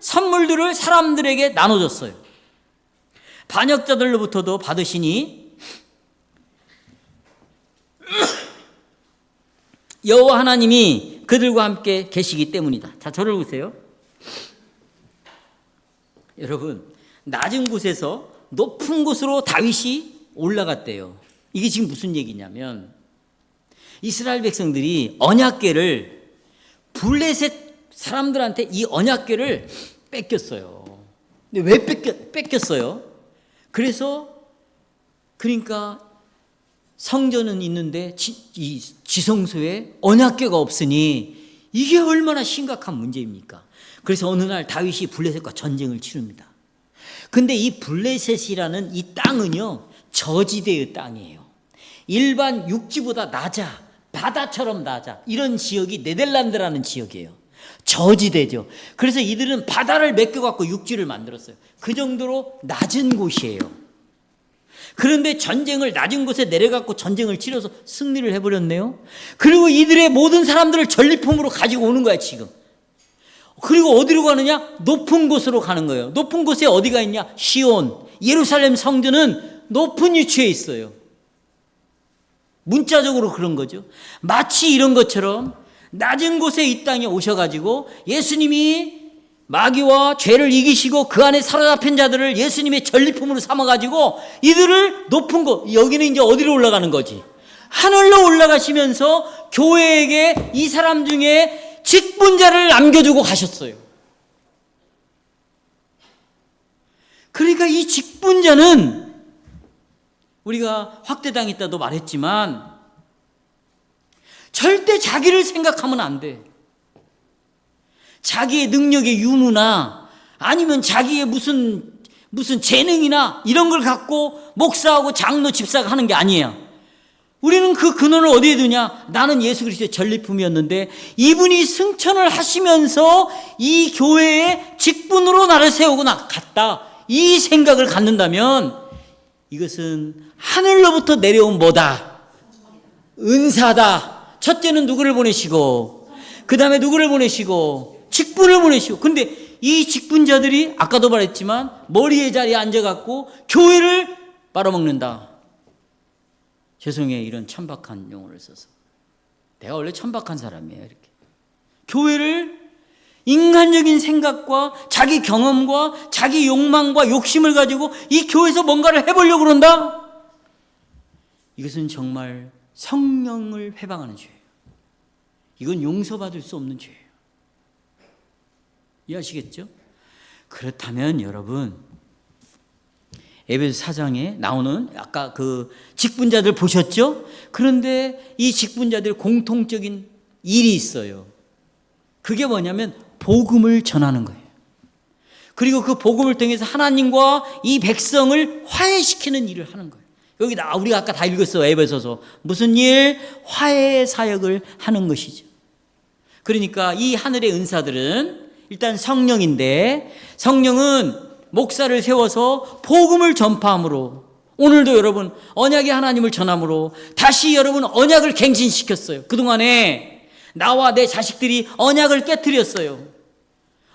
선물들을 사람들에게 나눠줬어요. 반역자들로부터도 받으시니 여호와 하나님이 그들과 함께 계시기 때문이다. 자, 저를 보세요. 여러분, 낮은 곳에서 높은 곳으로 다윗이 올라갔대요. 이게 지금 무슨 얘기냐면 이스라엘 백성들이 언약궤를 블레셋 사람들한테 이 언약궤를 뺏겼어요. 근데 왜 뺏겼어요? 그러니까 성전은 있는데 이 지성소에 언약궤가 없으니 이게 얼마나 심각한 문제입니까? 그래서 어느 날 다윗이 블레셋과 전쟁을 치릅니다. 근데 이 블레셋이라는 이 땅은요, 저지대의 땅이에요. 일반 육지보다 낮아. 바다처럼 낮아. 이런 지역이 네덜란드라는 지역이에요. 저지대죠. 그래서 이들은 바다를 메꿔갖고 육지를 만들었어요. 그 정도로 낮은 곳이에요. 그런데 전쟁을 낮은 곳에 내려갖고 전쟁을 치러서 승리를 해버렸네요. 그리고 이들의 모든 사람들을 전리품으로 가지고 오는 거야 지금. 그리고 어디로 가느냐? 높은 곳으로 가는 거예요. 높은 곳에 어디가 있냐? 시온, 예루살렘 성전은 높은 위치에 있어요. 문자적으로 그런 거죠. 마치 이런 것처럼 낮은 곳에 이 땅에 오셔가지고 예수님이 마귀와 죄를 이기시고 그 안에 사로잡힌 자들을 예수님의 전리품으로 삼아가지고 이들을 높은 곳, 여기는 이제 어디로 올라가는 거지? 하늘로 올라가시면서 교회에게 이 사람 중에 직분자를 남겨주고 가셨어요. 그러니까 이 직분자는 우리가 확대당했다도 말했지만 절대 자기를 생각하면 안 돼. 자기의 능력의 유무나 아니면 자기의 무슨 재능이나 이런 걸 갖고 목사하고 장로 집사가 하는 게 아니에요. 우리는 그 근원을 어디에 두냐? 나는 예수 그리스도의 전리품이었는데 이분이 승천을 하시면서 이 교회의 직분으로 나를 세우고 갔다. 이 생각을 갖는다면 이것은 하늘로부터 내려온 뭐다? 은사다. 첫째는 누구를 보내시고 그 다음에 누구를 보내시고 직분을 보내시고. 근데 이 직분자들이 아까도 말했지만 머리의 자리에 앉아갖고 교회를 빨아먹는다. 죄송해요, 이런 천박한 용어를 써서. 내가 원래 천박한 사람이에요. 이렇게 교회를 인간적인 생각과 자기 경험과 자기 욕망과 욕심을 가지고 이 교회에서 뭔가를 해보려고 그런다. 이것은 정말 성령을 회방하는 죄예요. 이건 용서받을 수 없는 죄예요. 이해하시겠죠? 그렇다면 여러분, 에베소 4장에 나오는 아까 그 직분자들 보셨죠? 그런데 이 직분자들 공통적인 일이 있어요. 그게 뭐냐면 복음을 전하는 거예요. 그리고 그 복음을 통해서 하나님과 이 백성을 화해시키는 일을 하는 거예요. 여기 우리가 아까 다 읽었어. 에베소서. 무슨 일? 화해의 사역을 하는 것이죠. 그러니까 이 하늘의 은사들은 일단 성령인데, 성령은 목사를 세워서 복음을 전파함으로, 오늘도 여러분 언약의 하나님을 전함으로 다시 여러분 언약을 갱신시켰어요. 그동안에 나와 내 자식들이 언약을 깨뜨렸어요.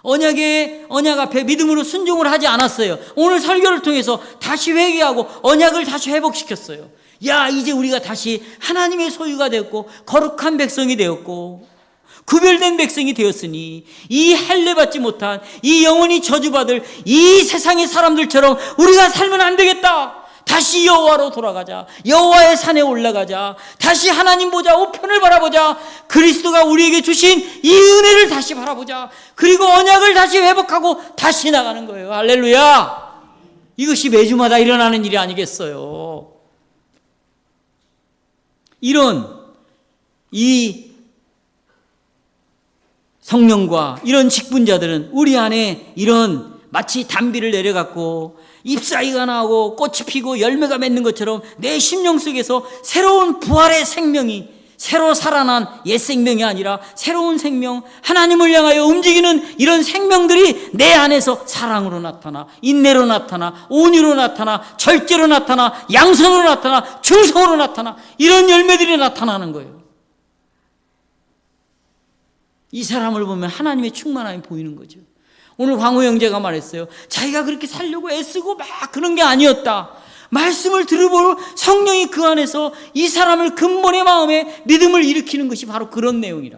언약 앞에 믿음으로 순종을 하지 않았어요. 오늘 설교를 통해서 다시 회개하고 언약을 다시 회복시켰어요. 야, 이제 우리가 다시 하나님의 소유가 되었고 거룩한 백성이 되었고 구별된 백성이 되었으니 이 할례받지 못한 이 영원히 저주받을 이 세상의 사람들처럼 우리가 살면 안 되겠다. 다시 여호와로 돌아가자. 여호와의 산에 올라가자. 다시 하나님 보자. 우편을 바라보자. 그리스도가 우리에게 주신 이 은혜를 다시 바라보자. 그리고 언약을 다시 회복하고 다시 나가는 거예요. 할렐루야. 이것이 매주마다 일어나는 일이 아니겠어요. 이런 이 성령과 이런 직분자들은 우리 안에 이런 마치 단비를 내려갖고 잎사귀가 나오고 꽃이 피고 열매가 맺는 것처럼 내 심령 속에서 새로운 부활의 생명이, 새로 살아난 옛 생명이 아니라 새로운 생명, 하나님을 향하여 움직이는 이런 생명들이 내 안에서 사랑으로 나타나, 인내로 나타나, 온유로 나타나, 절제로 나타나, 양선으로 나타나, 충성으로 나타나, 이런 열매들이 나타나는 거예요. 이 사람을 보면 하나님의 충만함이 보이는 거죠. 오늘 광호 형제가 말했어요. 자기가 그렇게 살려고 애쓰고 막 그런 게 아니었다. 말씀을 들어보고 성령이 그 안에서 이 사람을 근본의 마음에 믿음을 일으키는 것이 바로 그런 내용이라.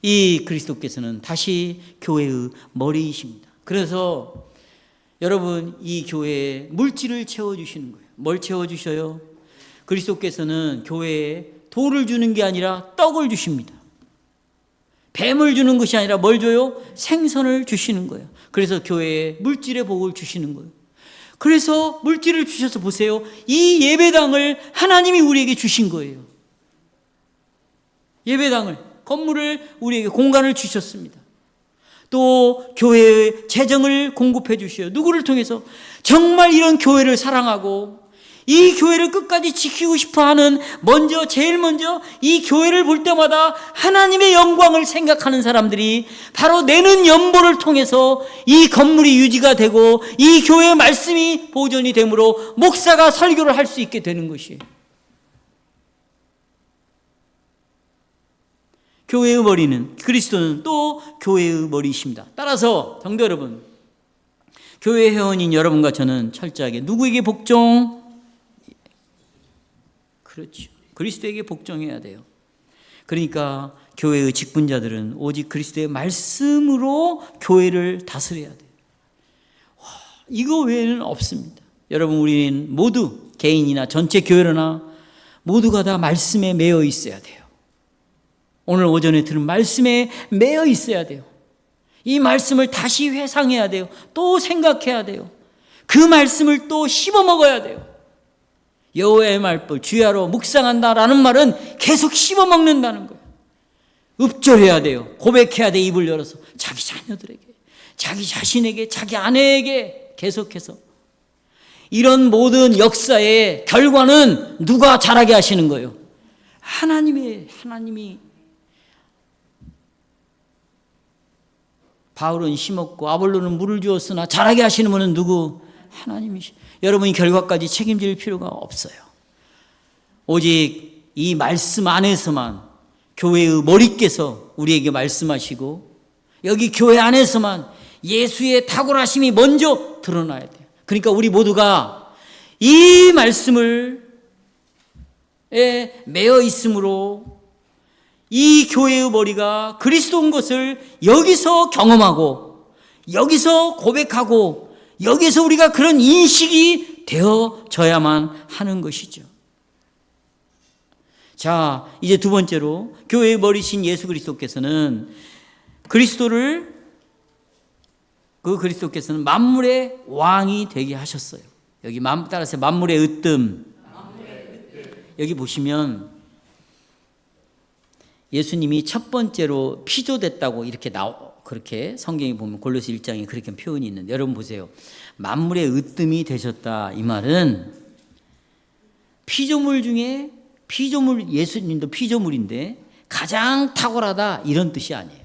이 그리스도께서는 다시 교회의 머리이십니다. 그래서 여러분, 이 교회에 물질을 채워주시는 거예요. 뭘 채워주셔요? 그리스도께서는 교회에 돌을 주는 게 아니라 떡을 주십니다. 뱀을 주는 것이 아니라 뭘 줘요? 생선을 주시는 거예요. 그래서 교회에 물질의 복을 주시는 거예요. 그래서 물질을 주셔서 보세요. 이 예배당을 하나님이 우리에게 주신 거예요. 예배당을, 건물을 우리에게 공간을 주셨습니다. 또 교회의 재정을 공급해 주셔요. 누구를 통해서? 정말 이런 교회를 사랑하고 이 교회를 끝까지 지키고 싶어하는, 제일 먼저 이 교회를 볼 때마다 하나님의 영광을 생각하는 사람들이 바로 내는 연보를 통해서 이 건물이 유지가 되고 이 교회의 말씀이 보존이 되므로 목사가 설교를 할 수 있게 되는 것이에요. 교회의 머리는, 그리스도는 또 교회의 머리이십니다. 따라서 성도 여러분, 교회 회원인 여러분과 저는 철저하게 누구에게 복종? 그렇죠. 그리스도에게 복종해야 돼요. 그러니까 교회의 직분자들은 오직 그리스도의 말씀으로 교회를 다스려야 돼요. 이거 외에는 없습니다. 여러분, 우리는 모두 개인이나 전체 교회나 모두가 다 말씀에 매여 있어야 돼요. 오늘 오전에 들은 말씀에 매여 있어야 돼요. 이 말씀을 다시 회상해야 돼요. 또 생각해야 돼요. 그 말씀을 또 씹어 먹어야 돼요. 여호와의 말벌 주야로 묵상한다라는 말은 계속 씹어 먹는다는 거예요. 읍절해야 돼요. 고백해야 돼. 입을 열어서 자기 자녀들에게, 자기 자신에게, 자기 아내에게 계속해서. 이런 모든 역사의 결과는 누가 자라게 하시는 거예요? 하나님이. 바울은 심었고 아볼로는 물을 주었으나 자라게 하시는 분은 누구? 하나님이시. 여러분이 결과까지 책임질 필요가 없어요. 오직 이 말씀 안에서만 교회의 머리께서 우리에게 말씀하시고 여기 교회 안에서만 예수의 탁월하심이 먼저 드러나야 돼요. 그러니까 우리 모두가 이 말씀을 매여 있으므로 이 교회의 머리가 그리스도인 것을 여기서 경험하고 여기서 고백하고 여기서 우리가 그런 인식이 되어져야만 하는 것이죠. 자, 이제 두 번째로 교회의 머리신 예수 그리스도께서는 그리스도께서는 만물의 왕이 되게 하셨어요. 여기 따라서 만물의 으뜸. 여기 보시면 예수님이 첫 번째로 피조됐다고 이렇게 그렇게 성경에 보면 골로새 1장에 그렇게 표현이 있는데, 여러분 보세요. 만물의 으뜸이 되셨다. 이 말은 피조물 중에 예수님도 피조물인데 가장 탁월하다 이런 뜻이 아니에요.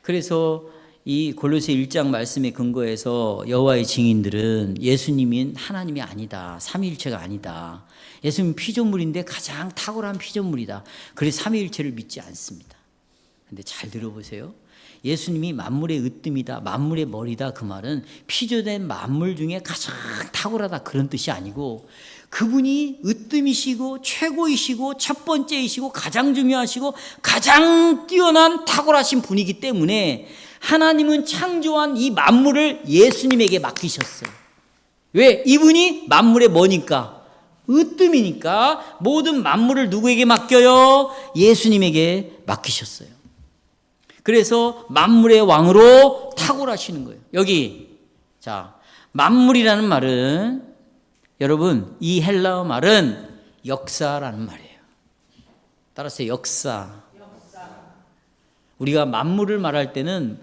그래서 이 골로새 1장 말씀에 근거해서 여호와의 증인들은 예수님이 하나님이 아니다. 삼위일체가 아니다. 예수님 피조물인데 가장 탁월한 피조물이다. 그래서 삼위일체를 믿지 않습니다. 근데 잘 들어보세요. 예수님이 만물의 으뜸이다, 만물의 머리다, 그 말은 피조된 만물 중에 가장 탁월하다 그런 뜻이 아니고, 그분이 으뜸이시고 최고이시고 첫 번째이시고 가장 중요하시고 가장 뛰어난 탁월하신 분이기 때문에 하나님은 창조한 이 만물을 예수님에게 맡기셨어요. 왜? 이분이 만물의 뭐니까? 으뜸이니까 모든 만물을 누구에게 맡겨요? 예수님에게 맡기셨어요. 그래서 만물의 왕으로 탁월하시는 거예요. 여기 자, 만물이라는 말은, 여러분, 이 헬라어 말은 역사라는 말이에요. 따라서 역사. 우리가 만물을 말할 때는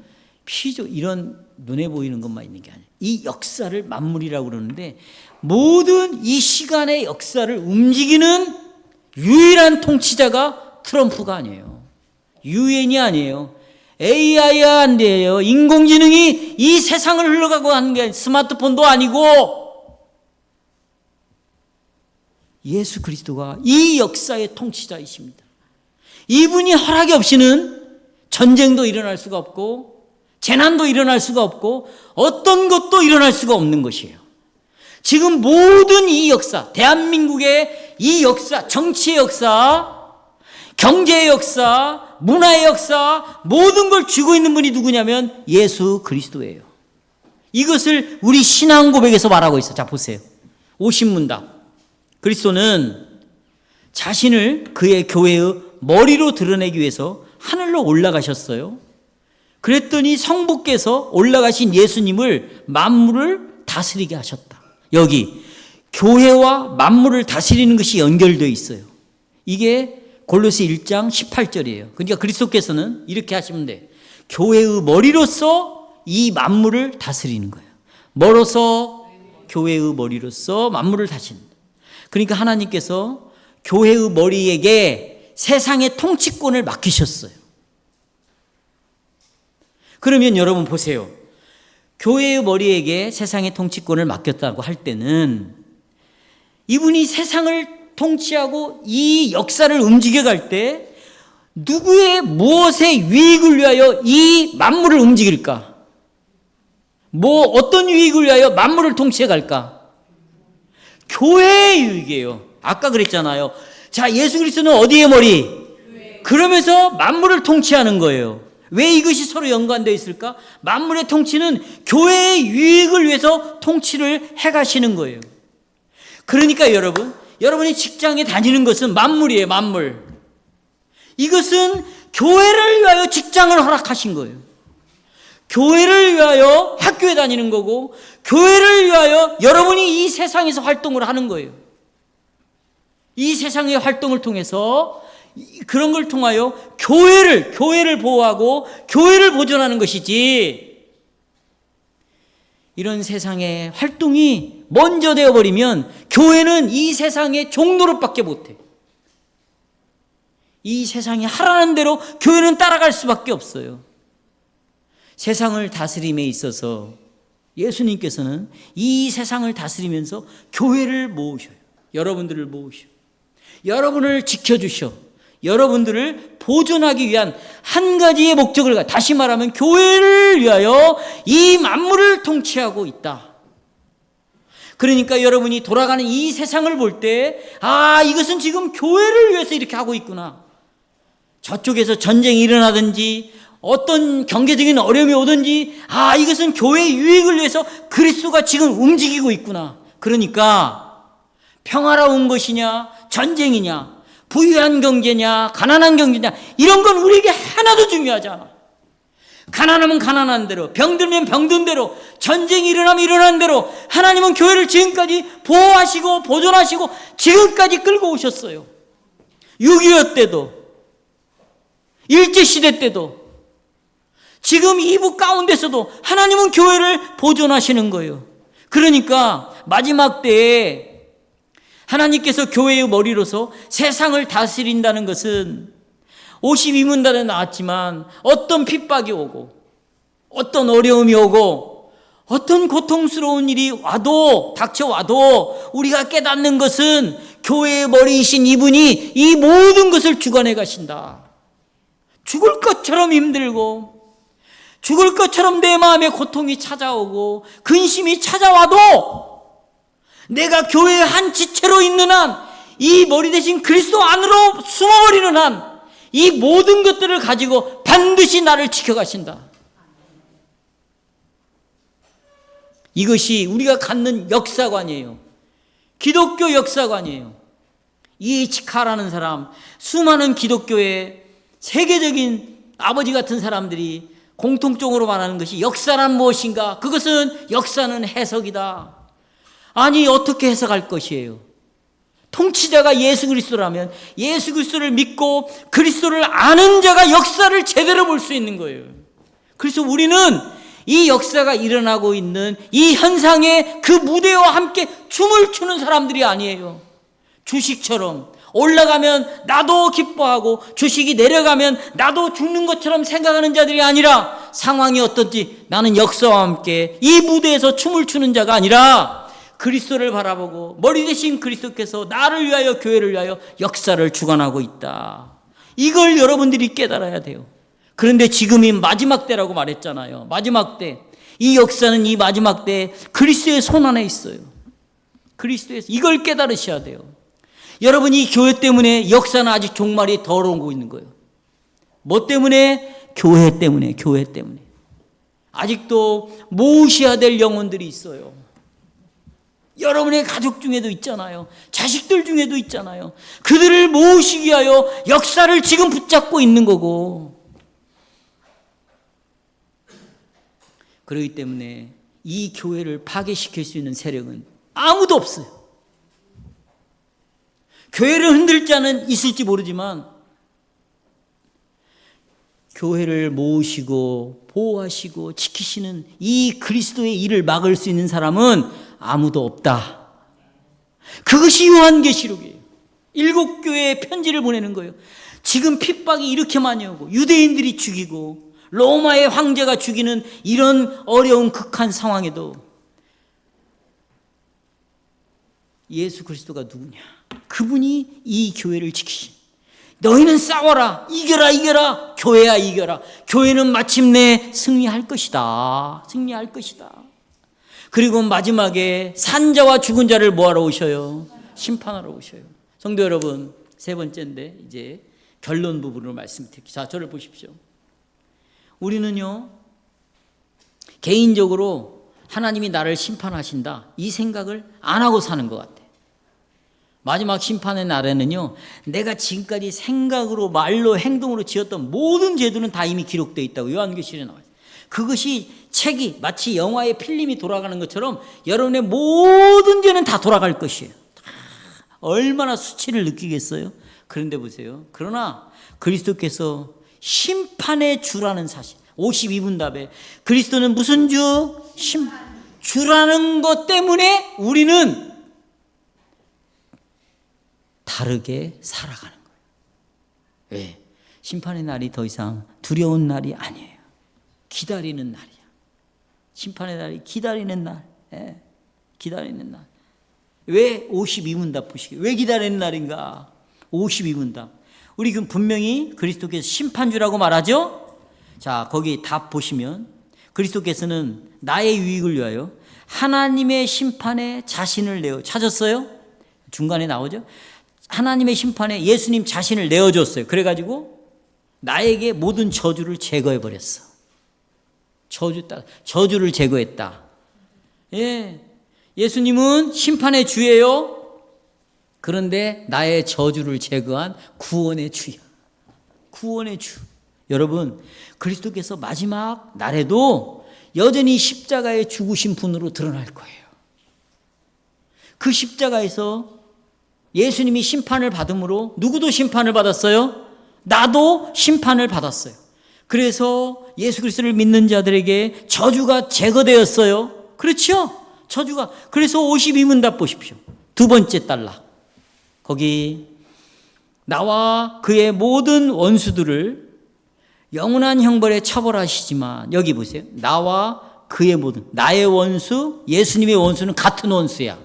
이런 눈에 보이는 것만 있는 게 아니에요. 이 역사를 만물이라고 그러는데, 모든 이 시간의 역사를 움직이는 유일한 통치자가 트럼프가 아니에요. 유엔이 아니에요. AI가 안 돼요. 인공지능이 이 세상을 흘러가고 하는 게 스마트폰도 아니고, 예수 그리스도가 이 역사의 통치자이십니다. 이분이 허락이 없이는 전쟁도 일어날 수가 없고 재난도 일어날 수가 없고 어떤 것도 일어날 수가 없는 것이에요. 지금 모든 이 역사, 대한민국의 이 역사, 정치의 역사, 경제의 역사, 문화의 역사, 모든 걸 쥐고 있는 분이 누구냐면 예수 그리스도예요. 이것을 우리 신앙 고백에서 말하고 있어요. 자, 보세요. 오신문답. 그리스도는 자신을 그의 교회의 머리로 드러내기 위해서 하늘로 올라가셨어요. 그랬더니 성부께서 올라가신 예수님을 만물을 다스리게 하셨다. 여기 교회와 만물을 다스리는 것이 연결되어 있어요. 이게 골로새 1장 18절이에요. 그러니까 그리스도께서는 이렇게 하시면 돼. 교회의 머리로서 이 만물을 다스리는 거예요. 뭐로서? 교회의 머리로서 만물을 다스린다. 그러니까 하나님께서 교회의 머리에게 세상의 통치권을 맡기셨어요. 그러면 여러분 보세요. 교회의 머리에게 세상의 통치권을 맡겼다고 할 때는 이분이 세상을 통치하고 이 역사를 움직여갈 때 누구의 무엇의 유익을 위하여 이 만물을 움직일까? 어떤 유익을 위하여 만물을 통치해갈까? 교회의 유익이에요. 아까 그랬잖아요. 자, 예수 그리스도는 어디의 머리? 그러면서 만물을 통치하는 거예요. 왜 이것이 서로 연관되어 있을까? 만물의 통치는 교회의 유익을 위해서 통치를 해가시는 거예요. 그러니까 여러분이 직장에 다니는 것은 만물이에요. 만물. 이것은 교회를 위하여 직장을 허락하신 거예요. 교회를 위하여 학교에 다니는 거고, 교회를 위하여 여러분이 이 세상에서 활동을 하는 거예요. 이 세상의 활동을 통해서, 그런 걸 통하여 교회를 보호하고 교회를 보존하는 것이지, 이런 세상의 활동이 먼저 되어버리면 교회는 이 세상의 종노릇밖에 못해. 이 세상이 하라는 대로 교회는 따라갈 수밖에 없어요. 세상을 다스림에 있어서 예수님께서는 이 세상을 다스리면서 교회를 모으셔요. 여러분들을 모으셔. 여러분을 지켜주셔. 여러분들을 보존하기 위한 한 가지의 목적을, 다시 말하면 교회를 위하여 이 만물을 통치하고 있다. 그러니까 여러분이 돌아가는 이 세상을 볼 때, 이것은 지금 교회를 위해서 이렇게 하고 있구나. 저쪽에서 전쟁이 일어나든지 어떤 경제적인 어려움이 오든지, 이것은 교회의 유익을 위해서 그리스도가 지금 움직이고 있구나. 그러니까 평화로운 것이냐, 전쟁이냐, 부유한 경제냐, 가난한 경제냐, 이런 건 우리에게 하나도 중요하지 않아. 가난하면 가난한 대로, 병들면 병든 대로, 전쟁이 일어나면 일어난 대로 하나님은 교회를 지금까지 보호하시고 보존하시고 지금까지 끌고 오셨어요. 6.25 때도, 일제시대 때도, 지금 이부 가운데서도 하나님은 교회를 보존하시는 거예요. 그러니까 마지막 때에 하나님께서 교회의 머리로서 세상을 다스린다는 것은 52문단에 나왔지만 어떤 핍박이 오고 어떤 어려움이 오고 어떤 고통스러운 일이 와도 닥쳐와도 우리가 깨닫는 것은 교회의 머리이신 이분이 이 모든 것을 주관해 가신다. 죽을 것처럼 힘들고 죽을 것처럼 내 마음에 고통이 찾아오고 근심이 찾아와도 내가 교회의 한 지체로 있는 한, 이 머리 대신 그리스도 안으로 숨어버리는 한, 이 모든 것들을 가지고 반드시 나를 지켜가신다. 이것이 우리가 갖는 역사관이에요. 기독교 역사관이에요. E.H. 카라는 사람, 수많은 기독교의 세계적인 아버지 같은 사람들이 공통적으로 말하는 것이 역사란 무엇인가? 그것은 역사는 해석이다. 아니, 어떻게 해석할 것이에요? 통치자가 예수 그리스도라면 예수 그리스도를 믿고 그리스도를 아는 자가 역사를 제대로 볼 수 있는 거예요. 그래서 우리는 이 역사가 일어나고 있는 이 현상에 그 무대와 함께 춤을 추는 사람들이 아니에요. 주식처럼 올라가면 나도 기뻐하고 주식이 내려가면 나도 죽는 것처럼 생각하는 자들이 아니라, 상황이 어떤지 나는 역사와 함께 이 무대에서 춤을 추는 자가 아니라 그리스도를 바라보고 머리 대신 그리스도께서 나를 위하여 교회를 위하여 역사를 주관하고 있다. 이걸 여러분들이 깨달아야 돼요. 그런데 지금이 마지막 때라고 말했잖아요. 마지막 때. 이 역사는 이 마지막 때 그리스도의 손 안에 있어요. 그리스도에서 이걸 깨달으셔야 돼요. 여러분, 이 교회 때문에 역사는 아직 종말이 더러우고 있는 거예요. 뭐 때문에? 교회 때문에. 교회 때문에. 아직도 모으셔야 될 영혼들이 있어요. 여러분의 가족 중에도 있잖아요. 자식들 중에도 있잖아요. 그들을 모으시기 위하여 역사를 지금 붙잡고 있는 거고. 그렇기 때문에 이 교회를 파괴시킬 수 있는 세력은 아무도 없어요. 교회를 흔들 자는 있을지 모르지만 교회를 모으시고 보호하시고 지키시는 이 그리스도의 일을 막을 수 있는 사람은 아무도 없다. 그것이 요한계시록이에요. 7교회에 편지를 보내는 거예요. 지금 핍박이 이렇게 많이 오고 유대인들이 죽이고 로마의 황제가 죽이는 이런 어려운 극한 상황에도 예수 그리스도가 누구냐? 그분이 이 교회를 지키신. 너희는 싸워라, 이겨라, 이겨라. 교회야, 이겨라. 교회는 마침내 승리할 것이다. 승리할 것이다. 그리고 마지막에 산자와 죽은 자를 뭐하러 오셔요? 심판하러 오셔요. 성도 여러분, 세 번째인데 이제 결론 부분으로 말씀드릴게요. 자, 저를 보십시오. 우리는요, 개인적으로 하나님이 나를 심판하신다, 이 생각을 안 하고 사는 것 같아요. 마지막 심판의 날에는요, 내가 지금까지 생각으로 말로 행동으로 지었던 모든 죄들은 다 이미 기록되어 있다고 요한계시록에 나와요. 그것이 책이 마치 영화의 필름이 돌아가는 것처럼 여러분의 모든 죄는 다 돌아갈 것이에요. 얼마나 수치를 느끼겠어요? 그런데 보세요. 그러나 그리스도께서 심판의 주라는 사실, 52분 답에 그리스도는 무슨 주? 주라는 것 때문에 우리는 다르게 살아가는 거예요. 왜? 심판의 날이 더 이상 두려운 날이 아니에요. 기다리는 날이야. 심판의 날이 기다리는 날. 예. 기다리는 날. 왜 52문답 보시게? 왜 기다리는 날인가? 52문답. 우리 분명히 그리스도께서 심판주라고 말하죠? 자, 거기 답 보시면 그리스도께서는 나의 유익을 위하여 하나님의 심판에 자신을 내어 찾았어요? 중간에 나오죠? 하나님의 심판에 예수님 자신을 내어줬어요. 그래가지고 나에게 모든 저주를 제거해버렸어. 저주를 제거했다. 예. 예수님은 심판의 주예요. 그런데 나의 저주를 제거한 구원의 주야. 구원의 주. 여러분, 그리스도께서 마지막 날에도 여전히 십자가에 죽으신 분으로 드러날 거예요. 그 십자가에서 예수님이 심판을 받음으로 누구도 심판을 받았어요? 나도 심판을 받았어요. 그래서 예수 그리스도를 믿는 자들에게 저주가 제거되었어요. 그렇죠? 저주가. 그래서 52문답 보십시오. 두 번째 단락. 거기 나와 그의 모든 원수들을 영원한 형벌에 처벌하시지만 여기 보세요. 나와 그의 모든, 나의 원수, 예수님의 원수는 같은 원수야.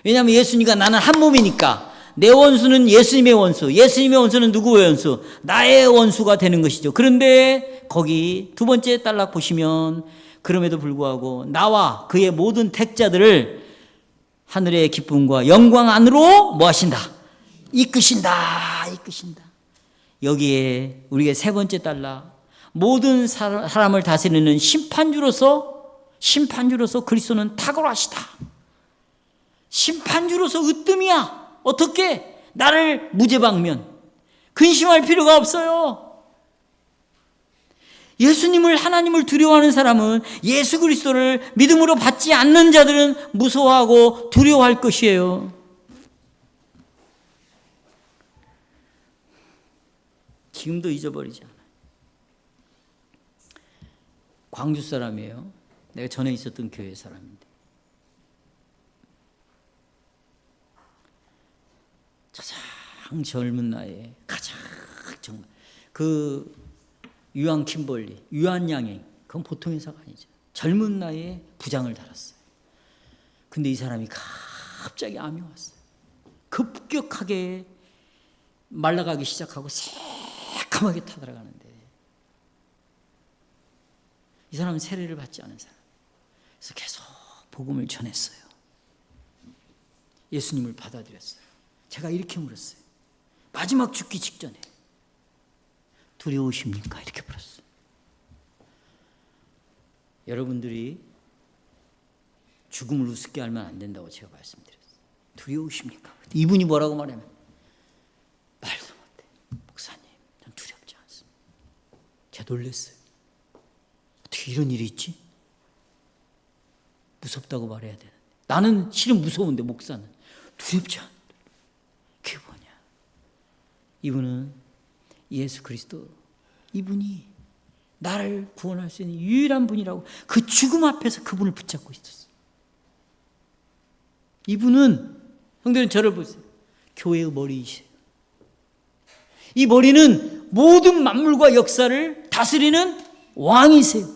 왜냐하면 예수님과 나는 한 몸이니까 내 원수는 예수님의 원수, 예수님의 원수는 누구의 원수? 나의 원수가 되는 것이죠. 그런데 거기 두 번째 단락 보시면 그럼에도 불구하고 나와 그의 모든 택자들을 하늘의 기쁨과 영광 안으로 뭐 하신다? 이끄신다. 여기에 우리의 세 번째 단락, 모든 사람을 다스리는 심판주로서 그리스도는 탁월하시다. 심판주로서 으뜸이야. 어떻게? 나를 무죄방면, 근심할 필요가 없어요. 예수님을, 하나님을 두려워하는 사람은, 예수 그리스도를 믿음으로 받지 않는 자들은 무서워하고 두려워할 것이에요. 지금도 잊어버리지 않아요. 광주 사람이에요. 내가 전에 있었던 교회 사람인데. 가장 젊은 나이에 정말 그 유한 킴벌리, 유한 양행, 그건 보통 회사가 아니죠. 젊은 나이에 부장을 달았어요. 근데 이 사람이 갑자기 암이 왔어요. 급격하게 말라가기 시작하고 새까맣게 타들어가는데, 이 사람은 세례를 받지 않은 사람. 그래서 계속 복음을 전했어요. 예수님을 받아들였어요. 제가 이렇게 물었어요. 마지막 죽기 직전에 두려우십니까? 이렇게 물었어요. 여러분들이 죽음을 우습게 알면 안 된다고 제가 말씀드렸어요. 두려우십니까? 이분이 뭐라고 말하면 말도 못해. 목사님, 전 두렵지 않습니다. 제가 놀랐어요. 어떻게 이런 일이 있지? 무섭다고 말해야 되는데, 나는 실은 무서운데 목사는 두렵지 않다. 그게 뭐냐? 이분은 예수 그리스도, 이분이 나를 구원할 수 있는 유일한 분이라고 그 죽음 앞에서 그분을 붙잡고 있었어요. 이분은, 형들은 저를 보세요. 교회의 머리이세요. 이 머리는 모든 만물과 역사를 다스리는 왕이세요.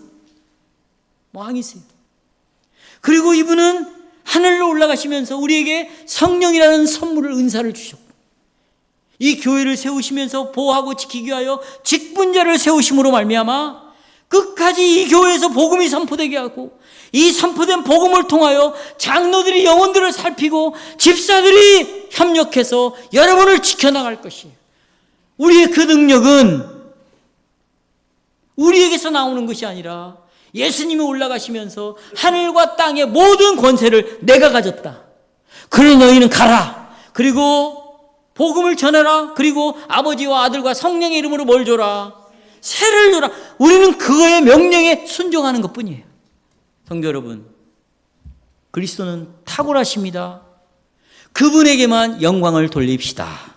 그리고 이분은 하늘로 올라가시면서 우리에게 성령이라는 선물을, 은사를 주셨고, 이 교회를 세우시면서 보호하고 지키기 위하여 직분자를 세우심으로 말미암아 끝까지 이 교회에서 복음이 선포되게 하고, 이 선포된 복음을 통하여 장로들이 영혼들을 살피고 집사들이 협력해서 여러분을 지켜나갈 것이에요. 우리의 그 능력은 우리에게서 나오는 것이 아니라 예수님이 올라가시면서 하늘과 땅의 모든 권세를 내가 가졌다. 그러니 너희는 가라. 그리고 복음을 전하라. 그리고 아버지와 아들과 성령의 이름으로 뭘 줘라? 세를 줘라. 우리는 그거의 명령에 순종하는 것뿐이에요. 성도 여러분, 그리스도는 탁월하십니다. 그분에게만 영광을 돌립시다.